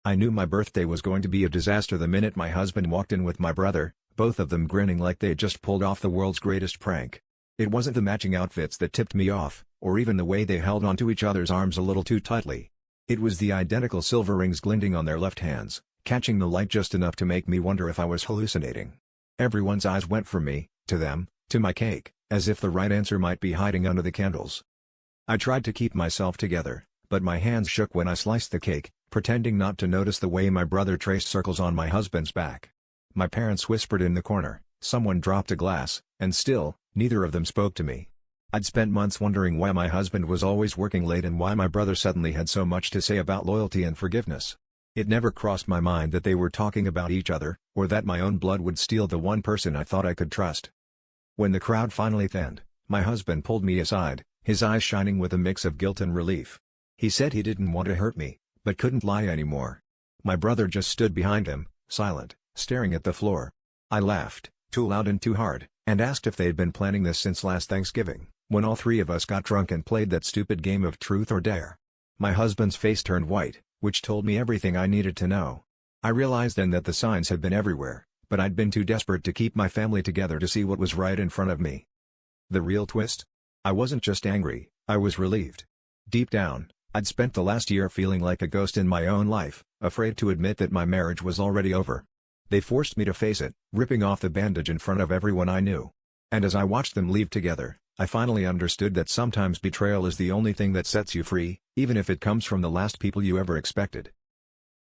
I knew my birthday was going to be a disaster the minute my husband walked in with my brother, both of them grinning like they'd just pulled off the world's greatest prank. It wasn't the matching outfits that tipped me off, or even the way they held onto each other's arms a little too tightly. It was the identical silver rings glinting on their left hands, catching the light just enough to make me wonder if I was hallucinating. Everyone's eyes went from me, to them, to my cake, as if the right answer might be hiding under the candles. I tried to keep myself together, but my hands shook when I sliced the cake, pretending not to notice the way my brother traced circles on my husband's back. My parents whispered in the corner, someone dropped a glass, and still, neither of them spoke to me. I'd spent months wondering why my husband was always working late and why my brother suddenly had so much to say about loyalty and forgiveness. It never crossed my mind that they were talking about each other, or that my own blood would steal the one person I thought I could trust. When the crowd finally thinned, my husband pulled me aside, his eyes shining with a mix of guilt and relief. He said he didn't want to hurt me, but couldn't lie anymore. My brother just stood behind him, silent, staring at the floor. I laughed, too loud and too hard, and asked if they'd been planning this since last Thanksgiving, when all three of us got drunk and played that stupid game of truth or dare. My husband's face turned white, which told me everything I needed to know. I realized then that the signs had been everywhere, but I'd been too desperate to keep my family together to see what was right in front of me. The real twist? I wasn't just angry, I was relieved. Deep down, I'd spent the last year feeling like a ghost in my own life, afraid to admit that my marriage was already over. They forced me to face it, ripping off the bandage in front of everyone I knew. And as I watched them leave together, I finally understood that sometimes betrayal is the only thing that sets you free, even if it comes from the last people you ever expected.